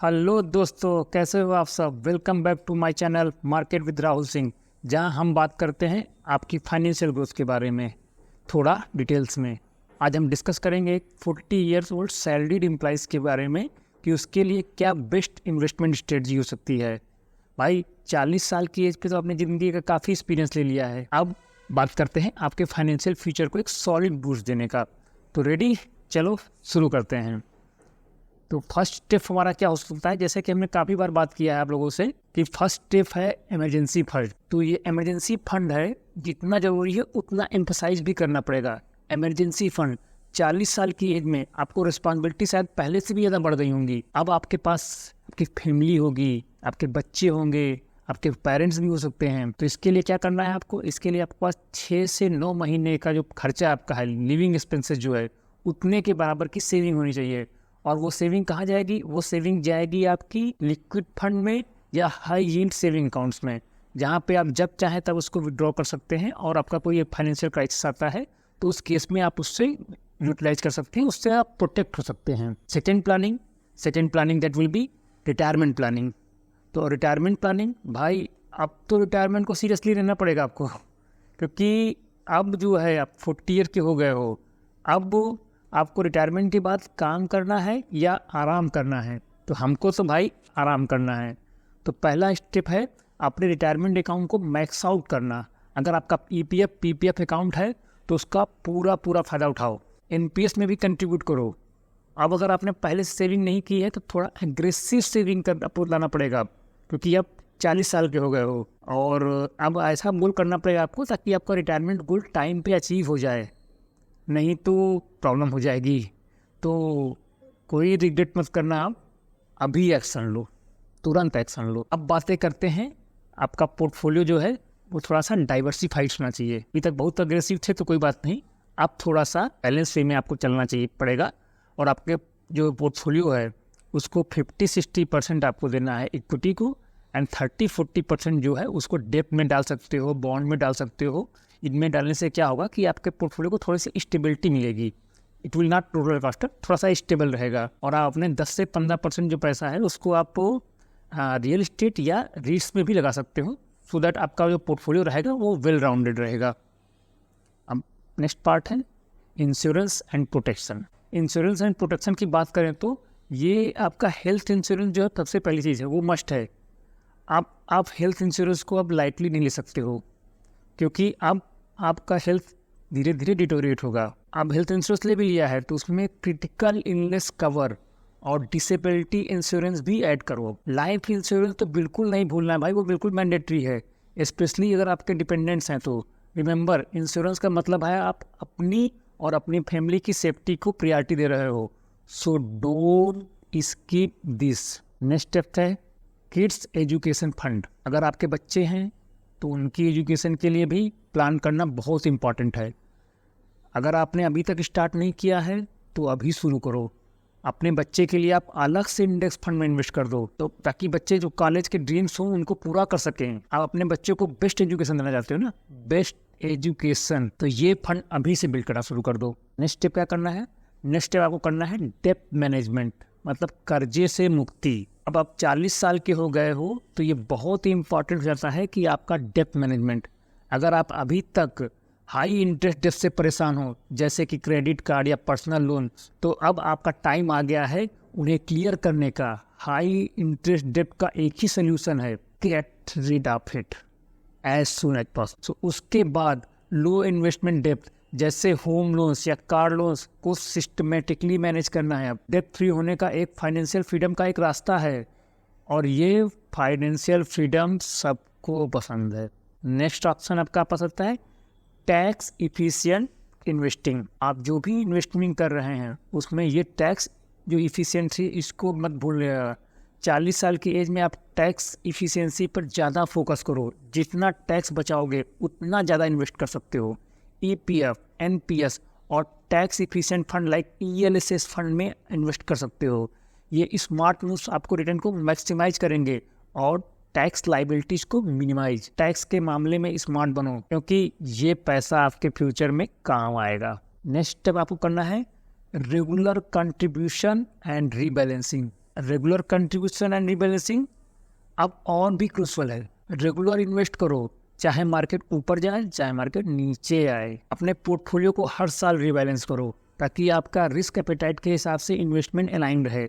Hello दोस्तों, कैसे हो आप सब। Welcome back to my channel market with Rahul Singh, जहां हम बात करते हैं आपकी फाइनेंशियल ग्रोथ के बारे में थोड़ा डिटेल्स में। आज हम डिस्कस करेंगे एक 40 ईयर्स ओल्ड सैलरीड एम्प्लॉइज़ के बारे में कि उसके लिए क्या बेस्ट इन्वेस्टमेंट स्ट्रेटजी हो सकती है। भाई 40 साल की एज पे तो आपने ज़िंदगी का काफ़ी एक्सपीरियंस ले लिया है। अब बात करते हैं आपके फाइनेंशियल फ्यूचर को एक सॉलिड बूस्ट देने का। तो रेडी, चलो शुरू करते हैं। तो फर्स्ट स्टेप हमारा क्या हो सकता है, जैसे कि हमने काफ़ी बार बात किया है आप लोगों से कि फर्स्ट स्टेप है इमरजेंसी फंड। तो ये इमरजेंसी फंड है, जितना ज़रूरी है उतना एम्फसाइज भी करना पड़ेगा। इमरजेंसी फंड 40 साल की एज में आपको रिस्पॉन्सिबिलिटी शायद पहले से भी ज़्यादा बढ़ गई होंगी। अब आपके पास आपकी फैमिली होगी, आपके बच्चे होंगे, आपके पेरेंट्स भी हो सकते हैं। तो इसके लिए क्या करना है आपको, इसके लिए आपके पास 6 से 9 महीने का जो खर्चा आपका है, लिविंग एक्सपेंसेस जो है, उतने के बराबर की सेविंग होनी चाहिए। और वो सेविंग कहाँ जाएगी, वो सेविंग जाएगी आपकी लिक्विड फंड में या हाई यील्ड सेविंग अकाउंट्स में, जहाँ पे आप जब चाहें तब उसको विड्रॉ कर सकते हैं। और आपका कोई फाइनेंशियल क्राइसिस आता है तो उस केस में आप उससे यूटिलाइज कर सकते हैं, उससे आप प्रोटेक्ट हो सकते हैं। Second planning that will be retirement planning. तो रिटायरमेंट प्लानिंग, भाई अब तो रिटायरमेंट को सीरियसली लेना पड़ेगा आपको, क्योंकि अब जो है आप 40 ईयर के हो गए हो। अब आपको रिटायरमेंट के बाद काम करना है या आराम करना है। तो हमको तो भाई आराम करना है। तो पहला स्टेप है अपने रिटायरमेंट अकाउंट को मैक्स आउट करना। अगर आपका ईपीएफ पीपीएफ अकाउंट है तो उसका पूरा फ़ायदा उठाओ। एनपीएस में भी कंट्रीब्यूट करो। अब अगर आपने पहले से सेविंग नहीं की है तो थोड़ा एग्रेसिव सेविंग कर लाना पड़ेगा, क्योंकि अब 40 साल के हो गए हो। और अब ऐसा गोल करना पड़ेगा आपको ताकि आपका रिटायरमेंट गोल टाइम पे अचीव हो जाए, नहीं तो प्रॉब्लम हो जाएगी। तो कोई रिग्रेट मत करना, आप अभी एक्शन लो, तुरंत एक्शन लो। अब बातें करते हैं, आपका पोर्टफोलियो जो है वो थोड़ा सा डाइवर्सिफाइड होना चाहिए। अभी तक बहुत अग्रेसिव थे तो कोई बात नहीं, आप थोड़ा सा बैलेंस वे में आपको चलना चाहिए पड़ेगा। और आपके जो पोर्टफोलियो है उसको 50-60% आपको देना है इक्विटी को, एंड 30-40% जो है उसको डेब्ट में डाल सकते हो, बॉन्ड में डाल सकते हो। इनमें डालने से क्या होगा कि आपके पोर्टफोलियो को थोड़ी सी स्टेबिलिटी मिलेगी। It will not roller coaster, थोड़ा सा स्टेबल रहेगा। और आप अपने 10 से 15% जो पैसा है उसको आप रियल इस्टेट या रीट्स में भी लगा सकते हो, सो दैट आपका जो पोर्टफोलियो रहेगा वो वेल राउंडेड रहेगा। अब नेक्स्ट पार्ट है insurance and protection. Insurance and protection की बात करें तो ये आपका हेल्थ इंश्योरेंस जो है सबसे पहली चीज़ है, वो मस्ट है। आप हेल्थ इंश्योरेंस को अब लाइटली नहीं ले सकते हो, क्योंकि अब आपका हेल्थ धीरे धीरे डिटोरिएट होगा। आप हेल्थ इंश्योरेंस ले भी लिया है तो उसमें क्रिटिकल इलनेस कवर और डिसेबिलिटी इंश्योरेंस भी ऐड करो। लाइफ इंश्योरेंस तो बिल्कुल नहीं भूलना है भाई, वो बिल्कुल मैंडेटरी है, स्पेशली अगर आपके डिपेंडेंट्स हैं तो। रिमेंबर, इंश्योरेंस का मतलब है आप अपनी और अपनी फैमिली की सेफ्टी को प्रायोरिटी दे रहे हो। So don't skip this. Next step है किड्स एजुकेशन फंड। अगर आपके बच्चे हैं तो उनकी एजुकेशन के लिए भी प्लान करना बहुत इम्पॉर्टेंट है। अगर आपने अभी तक स्टार्ट नहीं किया है तो अभी शुरू करो। अपने बच्चे के लिए आप अलग से इंडेक्स फंड में इन्वेस्ट कर दो, तो ताकि बच्चे जो कॉलेज के ड्रीम्स हों उनको पूरा कर सकें। आप अपने बच्चों को बेस्ट एजुकेशन देना चाहते हो ना, बेस्ट एजुकेशन, तो ये फंड अभी से बिल्ड करना शुरू कर दो। नेक्स्ट स्टेप क्या करना है, नेक्स्ट स्टेप आपको करना है डेब्ट मैनेजमेंट, मतलब कर्जे से मुक्ति। अब आप 40 साल के हो गए हो तो ये बहुत ही इंपॉर्टेंट हो जाता है कि आपका डेब्ट मैनेजमेंट। अगर आप अभी तक हाई इंटरेस्ट डेब्ट से परेशान हो, जैसे कि क्रेडिट कार्ड या पर्सनल लोन, तो अब आपका टाइम आ गया है उन्हें क्लियर करने का। हाई इंटरेस्ट डेब्ट का एक ही सोल्यूशन है, get rid of it as soon as possible. So उसके बाद लो इन्वेस्टमेंट डेब्ट जैसे होम लोन्स या कार लोन्स को सिस्टमेटिकली मैनेज करना है। डेब्ट फ्री होने का एक फाइनेंशियल फ्रीडम का एक रास्ता है, और ये फाइनेंशियल फ्रीडम सबको पसंद है। नेक्स्ट ऑप्शन आपका पास आता है टैक्स इफिशिएंट इन्वेस्टिंग। आप जो भी इन्वेस्टमेंट कर रहे हैं उसमें ये टैक्स जो इफिशिएंसी, इसको मत भूलिएगा। 40 साल की एज में आप टैक्स इफिशिएंसी पर ज़्यादा फोकस करो। जितना टैक्स बचाओगे उतना ज़्यादा इन्वेस्ट कर सकते हो। ईपीएफ, एनपीएस और tax efficient fund like ELSS fund में इन्वेस्ट कर सकते हो। ये स्मार्ट मूव्स आपको रिटर्न को मैक्सिमाइज करेंगे और टैक्स लाइबिलिटीज को मिनिमाइज। टैक्स के मामले में स्मार्ट बनो, क्योंकि ये पैसा आपके फ्यूचर में काम आएगा। नेक्स्ट स्टेप आपको करना है regular contribution and rebalancing. Regular contribution and rebalancing अब और भी क्रूशल है। रेगुलर इन्वेस्ट करो, चाहे मार्केट ऊपर जाए चाहे मार्केट नीचे आए। अपने पोर्टफोलियो को हर साल रीबैलेंस करो ताकि आपका रिस्क एपेटाइट के हिसाब से इन्वेस्टमेंट अलाइंड रहे।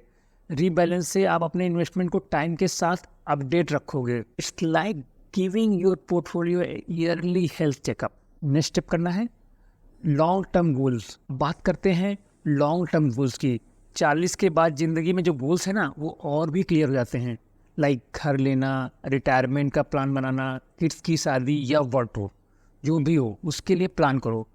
रीबैलेंस से आप अपने इन्वेस्टमेंट को टाइम के साथ अपडेट रखोगे। It's like giving your portfolio yearly health checkup. Next step करना है लॉन्ग टर्म गोल्स। बात करते हैं लॉन्ग टर्म गोल्स की। 40 के बाद ज़िंदगी में जो गोल्स है ना वो और भी क्लियर हो जाते हैं। लाइक घर लेना, रिटायरमेंट का प्लान बनाना, किड्स की शादी या वर्क जो भी हो उसके लिए प्लान करो।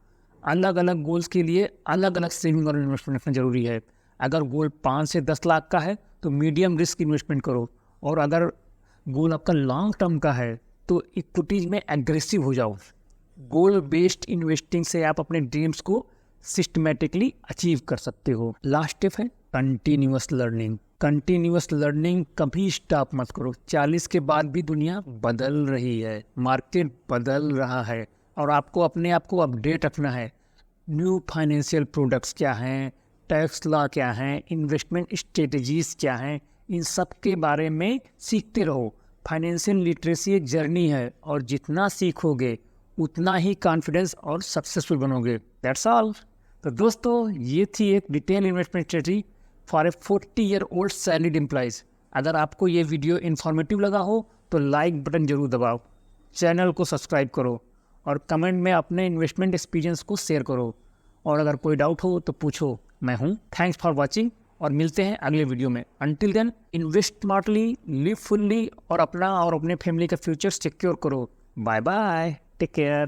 अलग अलग गोल्स के लिए अलग अलग सेविंग और इन्वेस्टमेंट रखना जरूरी है। अगर गोल 5 से 10 लाख का है तो मीडियम रिस्क इन्वेस्टमेंट करो, और अगर गोल आपका लॉन्ग टर्म का है तो इक्विटीज में एग्रेसिव हो जाओ। गोल बेस्ड इन्वेस्टिंग से आप अपने ड्रीम्स को सिस्टमेटिकली अचीव कर सकते हो। लास्ट स्टेप है कंटिन्यूअस लर्निंग। कंटिन्यूअस लर्निंग कभी स्टॉप मत करो। 40 के बाद भी दुनिया बदल रही है, मार्केट बदल रहा है और आपको अपने आप को अपडेट रखना है। न्यू फाइनेंशियल प्रोडक्ट्स क्या हैं, टैक्स लॉ क्या हैं, इन्वेस्टमेंट स्ट्रेटजीज क्या हैं, इन सब के बारे में सीखते रहो। फाइनेंशियल लिटरेसी एक जर्नी है और जितना सीखोगे उतना ही कॉन्फिडेंस और सक्सेसफुल बनोगे। That's all. तो दोस्तों ये थी एक detail investment strategy for a 40-year-old salaried employees. अगर आपको ये वीडियो इन्फॉर्मेटिव लगा हो तो लाइक बटन जरूर दबाओ, चैनल को सब्सक्राइब करो और कमेंट में अपने इन्वेस्टमेंट एक्सपीरियंस को शेयर करो। और अगर कोई डाउट हो तो पूछो, मैं हूँ। थैंक्स फॉर वॉचिंग और मिलते हैं अगले वीडियो में। Until then invest smartly, live fully और अपना और अपने फैमिली का फ्यूचर सिक्योर करो। Bye bye, take care.